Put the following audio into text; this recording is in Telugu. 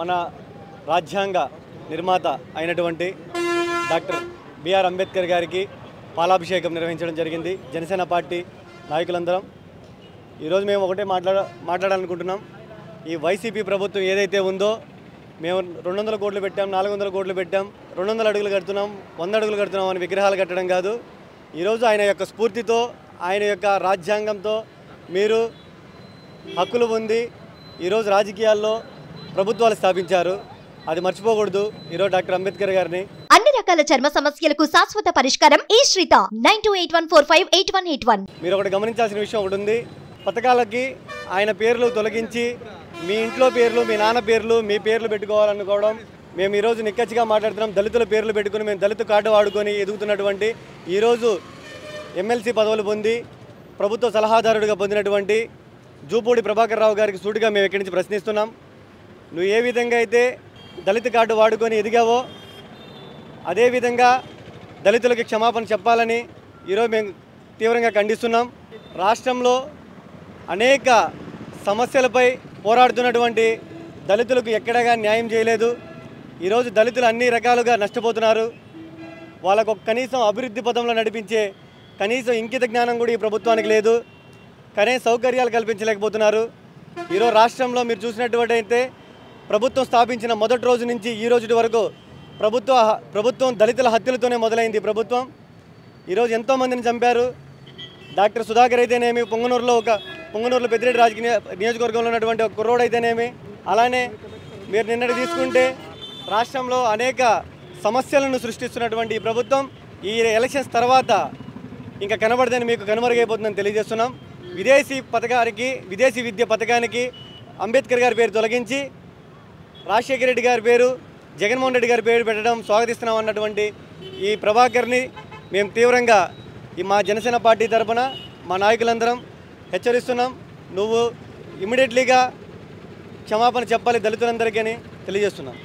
మన రాజ్యాంగ నిర్మాత అయినటువంటి డాక్టర్ బిఆర్ అంబేద్కర్ గారికి పాలాభిషేకం నిర్వహించడం జరిగింది. జనసేన పార్టీ నాయకులందరం ఈరోజు మేము ఒకటే మాట్లాడాలనుకుంటున్నాం. ఈ వైసీపీ ప్రభుత్వం ఏదైతే ఉందో మేము 200 కోట్లు పెట్టాం, 400 కోట్లు పెట్టాం, 200 అడుగులు కడుతున్నాం, 100 అడుగులు కడుతున్నాం అని విగ్రహాలు కట్టడం కాదు. ఈరోజు ఆయన యొక్క స్ఫూర్తితో, ఆయన యొక్క రాజ్యాంగంతో మీరు హక్కులు పొంది ఈరోజు రాజకీయాల్లో ప్రభుత్వాలు స్థాపించారు. అది మర్చిపోకూడదు ఈరోజు డాక్టర్ అంబేద్కర్ గారిని. అన్ని రకాల చర్మ సమస్యలకు శాశ్వత పరిష్కారం ఈ శ్రీత 9281458181. మీరు ఒకటి గమనించాల్సిన విషయం ఒకటి ఉంది. పథకాలకి ఆయన పేర్లు తొలగించి మీ ఇంట్లో పేర్లు, మీ నాన్న పేర్లు, మీ పేర్లు పెట్టుకోవాలనుకోవడం మేము ఈరోజు నిక్కచ్చిగా మాట్లాడుతున్నాం. దళితుల పేర్లు పెట్టుకుని మేము దళిత కార్డు వాడుకొని ఎదుగుతున్నటువంటి ఈరోజు ఎమ్మెల్సీ పదవులు పొంది ప్రభుత్వ సలహాదారుడిగా పొందినటువంటి జూపూడి ప్రభాకర్ రావు గారికి సూటిగా మేము ఇక్కడి నుంచి ప్రశ్నిస్తున్నాం. నువ్వు ఏ విధంగా అయితే దళిత కార్డు వాడుకొని ఎదిగావో అదేవిధంగా దళితులకి క్షమాపణ చెప్పాలని ఈరోజు మేము తీవ్రంగా ఖండిస్తున్నాం. రాష్ట్రంలో అనేక సమస్యలపై పోరాడుతున్నటువంటి దళితులకు ఎక్కడగా న్యాయం చేయలేదు. ఈరోజు దళితులు అన్ని రకాలుగా నష్టపోతున్నారు. వాళ్ళకు కనీసం అభివృద్ధి పథంలో నడిపించే కనీసం ఇంకిత జ్ఞానం కూడా ఈ ప్రభుత్వానికి లేదు. కనీస సౌకర్యాలు కల్పించలేకపోతున్నారు. ఈరోజు రాష్ట్రంలో మీరు చూసినటువంటి అయితే ప్రభుత్వం స్థాపించిన మొదటి రోజు నుంచి ఈ రోజు వరకు ప్రభుత్వం దళితుల హత్యలతోనే మొదలైంది. ప్రభుత్వం ఈరోజు ఎంతోమందిని చంపారు. డాక్టర్ సుధాకర్ అయితేనేమి, పొంగనూరులో పెద్దిరెడ్డి రాజకీయ నియోజకవర్గంలో ఉన్నటువంటి ఒక కుర్రోడు అయితేనేమి, అలానే మీరు నిన్నటి తీసుకుంటే రాష్ట్రంలో అనేక సమస్యలను సృష్టిస్తున్నటువంటి ఈ ప్రభుత్వం ఈ ఎలక్షన్స్ తర్వాత ఇంకా కనబడదని మీకు కనుమరుగైపోతుందని తెలియజేస్తున్నాం. విదేశీ విద్య పథకానికి అంబేద్కర్ గారి పేరు తొలగించి రాజశేఖర రెడ్డి గారి పేరు, జగన్మోహన్ రెడ్డి గారి పేరు పెట్టడం స్వాగతిస్తున్నాం అన్నటువంటి ఈ ప్రభాకర్ని మేము తీవ్రంగా మా జనసేన పార్టీ తరఫున మా నాయకులందరం హెచ్చరిస్తున్నాం. నువ్వు ఇమ్మీడియట్లీగా క్షమాపణ చెప్పాలి దళితులందరికీ అని తెలియజేస్తున్నాం.